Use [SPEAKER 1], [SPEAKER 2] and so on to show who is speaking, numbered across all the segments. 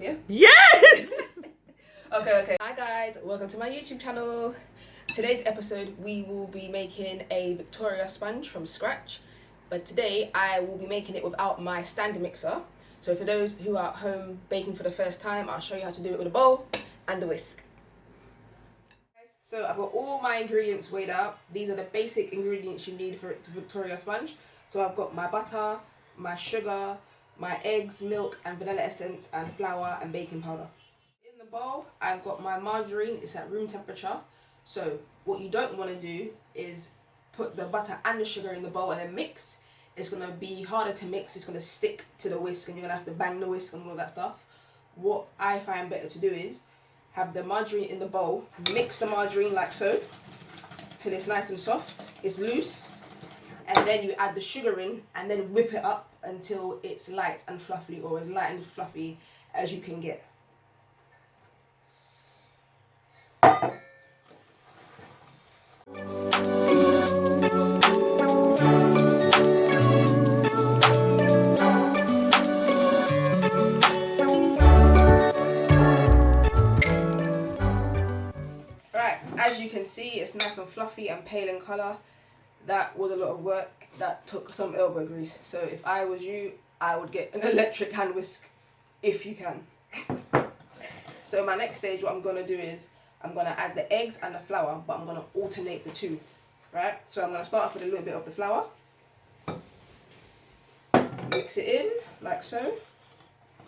[SPEAKER 1] yeah?
[SPEAKER 2] Yes!
[SPEAKER 1] Okay. Hi guys, welcome to my YouTube channel. Today's episode we will be making a Victoria sponge from scratch, but today I will be making it without my stand mixer. So for those who are at home baking for the first time, I'll show you how to do it with a bowl and a whisk. So I've got all my ingredients weighed out. These are the basic ingredients you need for it to Victoria sponge. So I've got my butter, my sugar, my eggs, milk and vanilla essence, and flour and baking powder. In the bowl, I've got my margarine. It's at room temperature. So what you don't want to do is put the butter and the sugar in the bowl and then mix. It's going to be harder to mix. It's going to stick to the whisk and you're going to have to bang the whisk and all that stuff. What I find better to do is have the margarine in the bowl, mix the margarine like so till it's nice and soft, it's loose, and then you add the sugar in and then whip it up until it's light and fluffy, or as light and fluffy as you can get. Right, as you can see, it's nice and fluffy and pale in colour. That was a lot of work. That took some elbow grease. So if I was you, I would get an electric hand whisk if you can. So my next stage, what I'm going to do is I'm going to add the eggs and the flour, but I'm going to alternate the two. Right? So I'm going to start off with a little bit of the flour. Mix it in like so.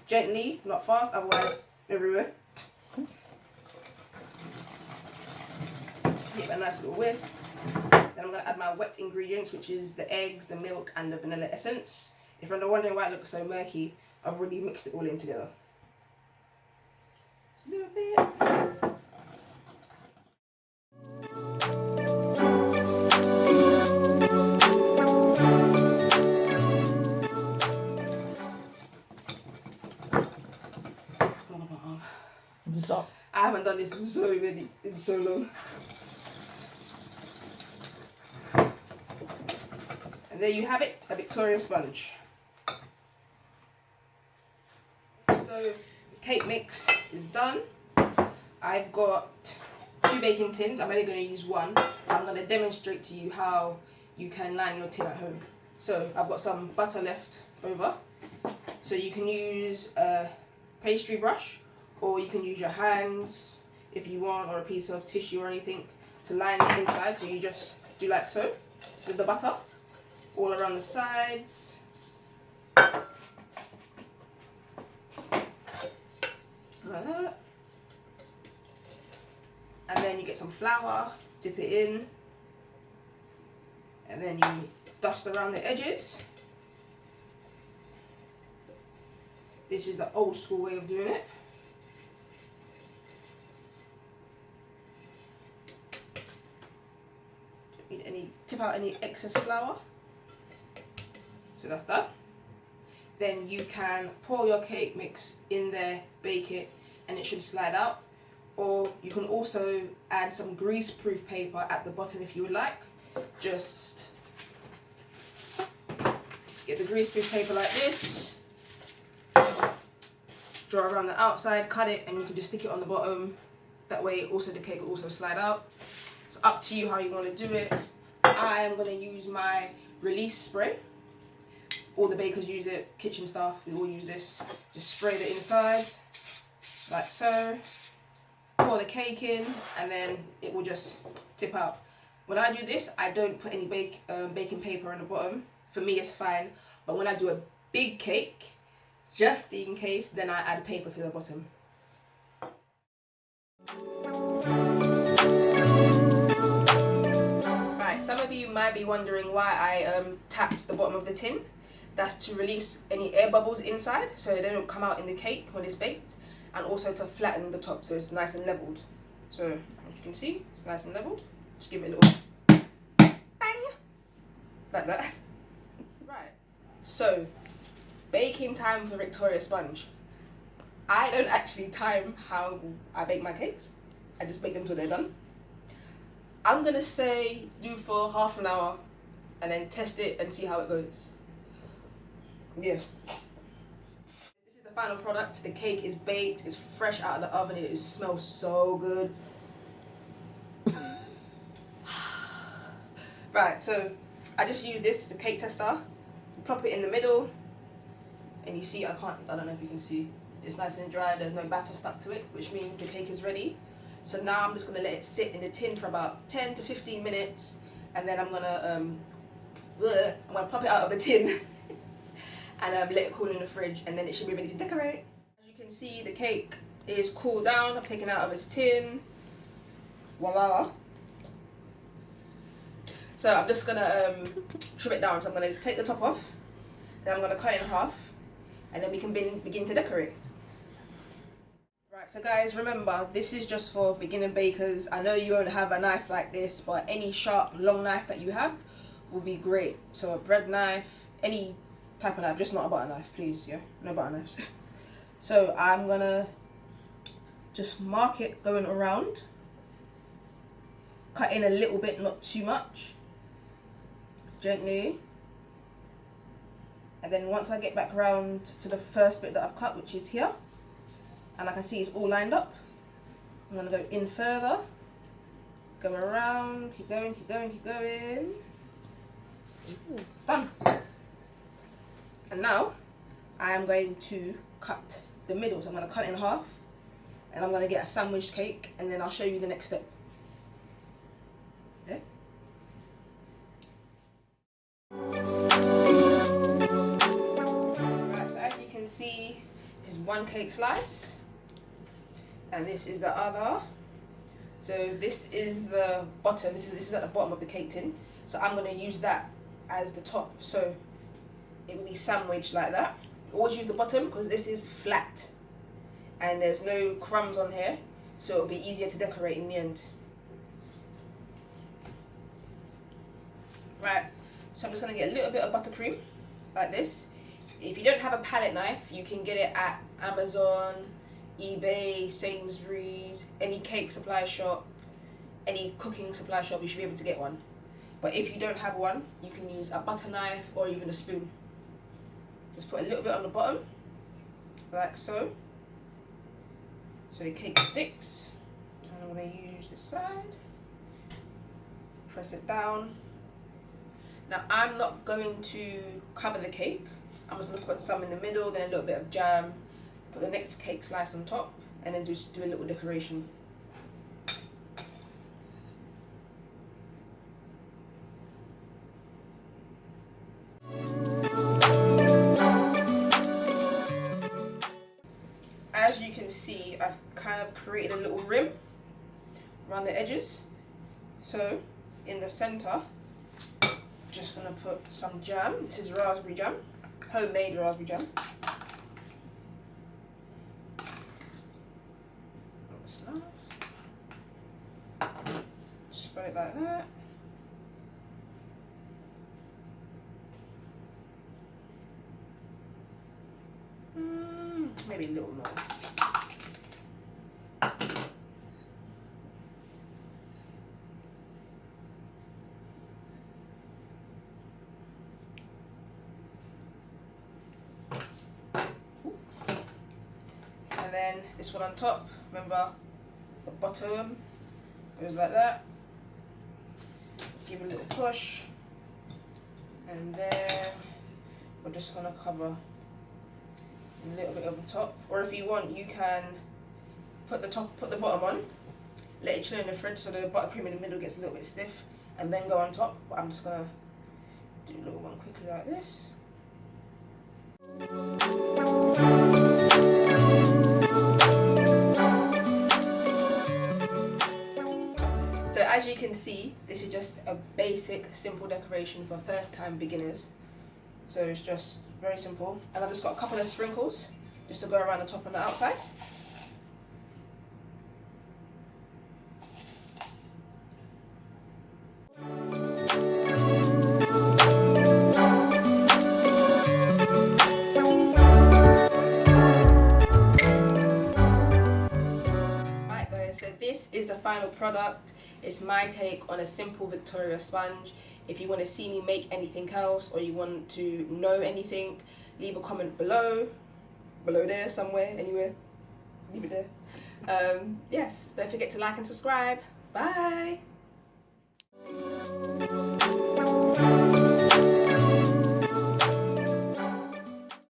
[SPEAKER 1] Gently, not fast, otherwise everywhere. Give it a nice little whisk. Then I'm going to add my wet ingredients, which is the eggs, the milk and the vanilla essence. If you're wondering why it looks so murky, I've already mixed it all in together. A little bit.
[SPEAKER 2] Stop.
[SPEAKER 1] I haven't done this in so long. And there you have it, a Victoria sponge. So the cake mix is done. I've got 2 baking tins. I'm only going to use one. I'm going to demonstrate to you how you can line your tin at home. So I've got some butter left over. So you can use a pastry brush, or you can use your hands if you want, or a piece of tissue or anything to line the inside. So you just do like so with the butter all around the sides. Like that. And then you get some flour, dip it in, and then you dust around the edges. This is the old school way of doing it. Tip out any excess flour. So that's done. Then you can pour your cake mix in there, bake it, and it should slide out. Or you can also add some grease-proof paper at the bottom if you would like. Just get the grease-proof paper like this, draw around the outside, cut it, and you can just stick it on the bottom. That way also the cake will also slide out. It's up to you how you want to do it. I am going to use my release spray. All the bakers use it, kitchen staff, we all use this. Just spray the inside, like so. Pour the cake in, and then it will just tip out. When I do this, I don't put any baking paper on the bottom. For me, it's fine. But when I do a big cake, just in case, then I add paper to the bottom. Right, some of you might be wondering why I tapped the bottom of the tin. That's to release any air bubbles inside, so they don't come out in the cake when it's baked, and also to flatten the top so it's nice and leveled. So as you can see, it's nice and leveled. Just give it a little bang, like that. Right, so baking time for Victoria sponge. I don't actually time how I bake my cakes. I just bake them till they're done. I'm gonna say do for half an hour and then test it and see how it goes. Yes. This is the The final product, the cake is baked, it's fresh out of the oven, it smells so good. Right, so I just use this as a cake tester. You plop it in the middle, and you see, I don't know if you can see, it's nice and dry, there's no batter stuck to it, which means the cake is ready. So now I'm just gonna let it sit in the tin for about 10 to 15 minutes, and then I'm gonna pop it out of the tin and let it cool in the fridge, and then it should be ready to decorate. As you can see, the cake is cooled down. I've taken it out of its tin. Voila. So I'm just gonna trim it down. So I'm gonna take the top off, then I'm gonna cut it in half, and then we can begin to decorate. Right, so guys, remember, this is just for beginner bakers. I know you won't have a knife like this, but any sharp, long knife that you have will be great. So a bread knife, any type of knife, just not a butter knife, please, yeah? No butter knives. So I'm gonna just mark it going around. Cut in a little bit, not too much. Gently. And then once I get back around to the first bit that I've cut, which is here, and I can see it's all lined up, I'm gonna go in further, go around, keep going, keep going, keep going. Ooh, done. And now I am going to cut the middle. So I'm going to cut it in half, and I'm going to get a sandwiched cake, and then I'll show you the next step. Okay? Right, so as you can see, this is one cake slice, and this is the other. So this is the bottom. This is at the bottom of the cake tin. So I'm going to use that as the top. So it will be sandwiched like that. Always use the bottom because this is flat and there's no crumbs on here, so it'll be easier to decorate in the end. Right, so I'm just going to get a little bit of buttercream like this. If you don't have a palette knife, you can get it at Amazon, eBay, Sainsbury's, any cake supply shop, any cooking supply shop, you should be able to get one. But if you don't have one, you can use a butter knife or even a spoon. Just put a little bit on the bottom, like so. So the cake sticks. And I'm going to use this side. Press it down. Now I'm not going to cover the cake. I'm just going to put some in the middle, then a little bit of jam. Put the next cake slice on top, and then just do a little decoration. As you can see, I've kind of created a little rim around the edges. So in the center, I'm just going to put some jam. This is raspberry jam, homemade raspberry jam. Spread it like that. Maybe a little more. And then this one on top, remember the bottom goes like that. Give a little push, and then we're just going to cover a little bit of the top. Or if you want, you can put the bottom on, let it chill in the fridge so the buttercream in the middle gets a little bit stiff, and then go on top. But I'm just going to do a little one quickly like this. So as you can see, this is just a basic, simple decoration for first-time beginners. So it's just very simple. And I've just got a couple of sprinkles just to go around the top and the outside. Right guys, so this is the final product. It's my take on a simple Victoria sponge. If you want to see me make anything else, or you want to know anything, leave a comment below. below there somewhere, anywhere. Leave it there. Yes, don't forget to like and subscribe. Bye.